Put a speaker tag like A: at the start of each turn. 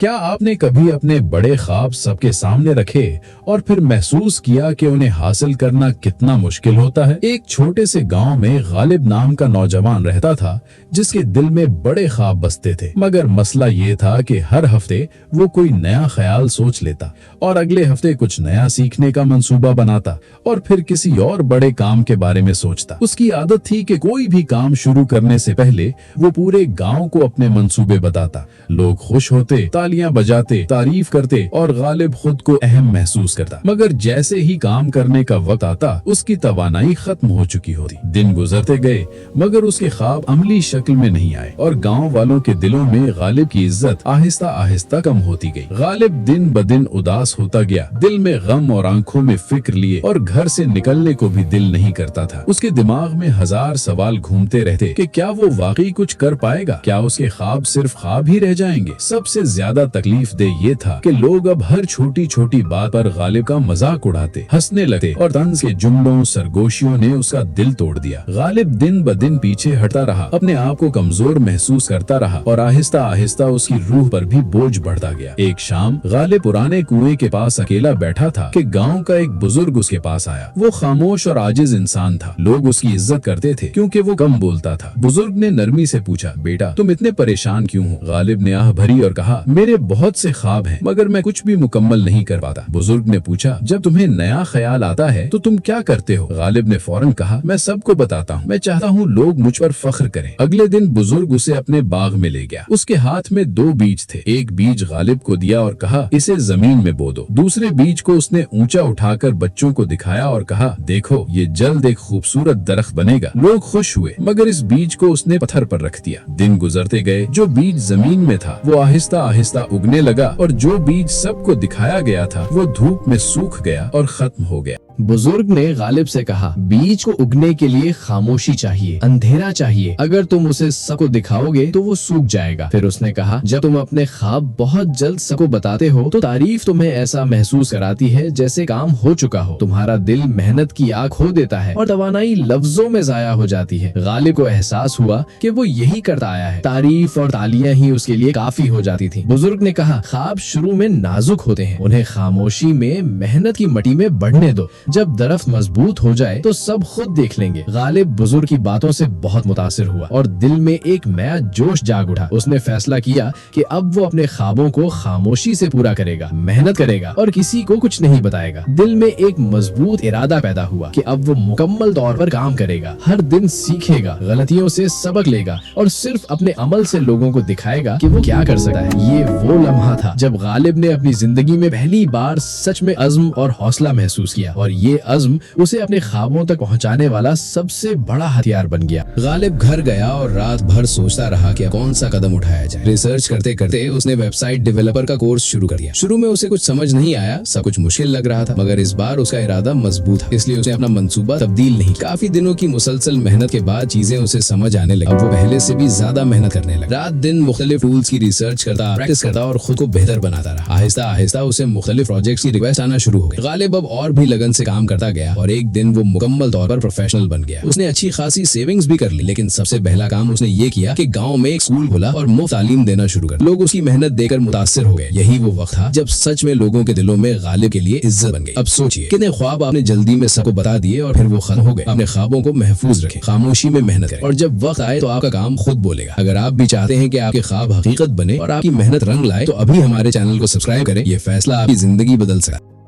A: क्या आपने कभी अपने बड़े ख्वाब सबके सामने रखे और फिर महसूस किया कि उन्हें हासिल करना कितना मुश्किल होता है? एक छोटे से गांव में गालिब नाम का नौजवान रहता था जिसके दिल में बड़े ख्वाब बसते थे। मगर मसला ये था कि हर हफ्ते वो कोई नया ख्याल सोच लेता और अगले हफ्ते कुछ नया सीखने का मंसूबा बनाता और फिर किसी और बड़े काम के बारे में सोचता। उसकी आदत थी कि कोई भी काम शुरू करने से पहले वो पूरे गाँव को अपने मंसूबे बताता। लोग खुश होते, तालियां बजाते, तारीफ करते और गालिब खुद को अहम महसूस करता। मगर जैसे ही काम करने का वक्त आता उसकी तवानाई खत्म हो चुकी होती। दिन गुजरते गए मगर उसके ख्वाब अमली शक्ल में नहीं आए और गांव वालों के दिलों में गालिब की इज्जत आहिस्ता आहिस्ता कम होती गई। गालिब दिन ब दिन उदास होता गया, दिल में गम और आंखों में फिक्र लिए और घर से निकलने को भी दिल नहीं करता था। उसके दिमाग में हजार सवाल घूमते रहते कि क्या वो वाकई कुछ कर पाएगा, क्या उसके ख्वाब सिर्फ ख्वाब ही रह जाएंगे। सबसे ज्यादा तकलीफ दे ये था कि लोग अब हर छोटी छोटी बात पर गालिब का मजाक उड़ाते, हंसने लगते और तंज के जुमलों सरगोशियों ने उसका दिल तोड़ दिया। गालिब दिन ब दिन पीछे हटता रहा, अपने आप को कमजोर महसूस करता रहा और आहिस्ता आहिस्ता उसकी रूह पर भी बोझ बढ़ता गया। एक शाम गालिब पुराने कुएं के पास अकेला बैठा था कि गांव का एक बुजुर्ग उसके पास आया। वो खामोश और आजिज इंसान था। लोग उसकी इज्जत करते थे क्योंकि वो कम बोलता था। बुजुर्ग ने नरमी से पूछा, बेटा तुम इतने परेशान क्यों हो? गालिब ने आह भरी और कहा, मेरे बहुत से ख्वाब हैं मगर मैं कुछ भी मुकम्मल नहीं कर पाता। बुजुर्ग ने पूछा, जब तुम्हें नया ख्याल आता है तो तुम क्या करते हो? गालिब ने फौरन कहा, मैं सबको बताता हूँ, मैं चाहता हूँ लोग मुझ पर फख्र करें। अगले दिन बुजुर्ग उसे अपने बाग में ले गया। उसके हाथ में 2 बीज थे। एक बीज गालिब को दिया और कहा, इसे जमीन में बो दो। दूसरे बीज को उसने ऊंचा उठाकर बच्चों को दिखाया और कहा, देखो ये जल्द एक खूबसूरत दरख्त बनेगा। लोग खुश हुए मगर इस बीज को उसने पत्थर पर रख दिया। दिन गुजरते गए, जो बीज जमीन में था वो आहिस्ता आहिस्ता उगने लगा और जो बीज सबको दिखाया गया था वो धूप में सूख गया और खत्म हो गया।
B: बुजुर्ग ने गालिब से कहा, बीज को उगने के लिए खामोशी चाहिए, अंधेरा चाहिए। अगर तुम उसे सबको दिखाओगे तो वो सूख जाएगा। फिर उसने कहा, जब तुम अपने ख्वाब बहुत जल्द सबको बताते हो तो तारीफ तुम्हें ऐसा महसूस कराती है जैसे काम हो चुका हो। तुम्हारा दिल मेहनत की आग खो देता है और तवानाई लफ्जों में जाया हो जाती है। गालिब को एहसास हुआ कि वो यही करता आया है। तारीफ और तालियां ही उसके लिए काफी हो जाती थी। बुजुर्ग ने कहा, ख्वाब शुरू में नाजुक होते हैं, उन्हें खामोशी में मेहनत की मट्टी में बढ़ने दो। जब दरख्त मजबूत हो जाए तो सब खुद देख लेंगे। गालिब बुजुर्ग की बातों से बहुत मुतासिर हुआ और दिल में एक नया जोश जाग उठा। उसने फैसला किया कि अब वो अपने ख्वाबों को खामोशी से पूरा करेगा, मेहनत करेगा और किसी को कुछ नहीं बताएगा। दिल में एक मजबूत इरादा पैदा हुआ कि अब वो मुकम्मल तौर पर काम करेगा, हर दिन सीखेगा, गलतियों से सबक लेगा और सिर्फ अपने अमल से लोगों को दिखाएगा कि वो क्या कर सकता है। ये वो लम्हा था जब गालिब ने अपनी जिंदगी में पहली बार सच में अज़्म और हौसला महसूस किया और ये अज़्म उसे अपने ख्वाबों तक पहुंचाने वाला सबसे बड़ा हथियार बन गया। गालिब घर गया और रात भर सोचता रहा कि कौन सा कदम उठाया जाए। रिसर्च करते करते उसने वेबसाइट डेवलपर का कोर्स शुरू कर दिया। शुरू में उसे कुछ समझ नहीं आया, सब कुछ मुश्किल लग रहा था, मगर इस बार उसका इरादा मजबूत था, इसलिए उसने अपना मंसूबा तब्दील नहीं। काफी दिनों की मुसलसल मेहनत के बाद चीजें उसे समझ आने लगी। अब वो पहले से भी ज्यादा मेहनत करने लगा। रात दिन मुख्तलिफ टूल्स की रिसर्च करता, प्रैक्टिस करता और खुद को बेहतर बनाता रहा। आहिस्ता आहिस्ता उसे मुख्तलिफ प्रोजेक्ट्स की रिक्वेस्ट आना शुरू हो गई। गालिब अब और भी लगन से काम करता गया और एक दिन वो मुकम्मल तौर पर प्रोफेशनल बन गया। उसने अच्छी खासी सेविंग्स भी कर ली, लेकिन सबसे पहला काम उसने ये किया कि गांव में एक स्कूल खोला और मुफ्त तालीम देना शुरू कर। लोग उसकी मेहनत देकर मुतासिर हो गए। यही वो वक्त था जब सच में लोगों के दिलों में गालिब के लिए इज्जत बन गई। अब सोचिए कितने ख्वाब आपने जल्दी में सबको बता दिए और फिर वो खत्म हो गए। अपने ख्वाबों को महफूज रखें, खामोशी में मेहनत करें और जब वक्त आए तो आपका काम खुद बोलेगा। अगर आप भी चाहते हैं कि आपके ख्वाब हकीकत बने और आपकी मेहनत रंग लाए तो अभी हमारे चैनल को सब्सक्राइब करें। ये फैसला आपकी जिंदगी बदल सकता है।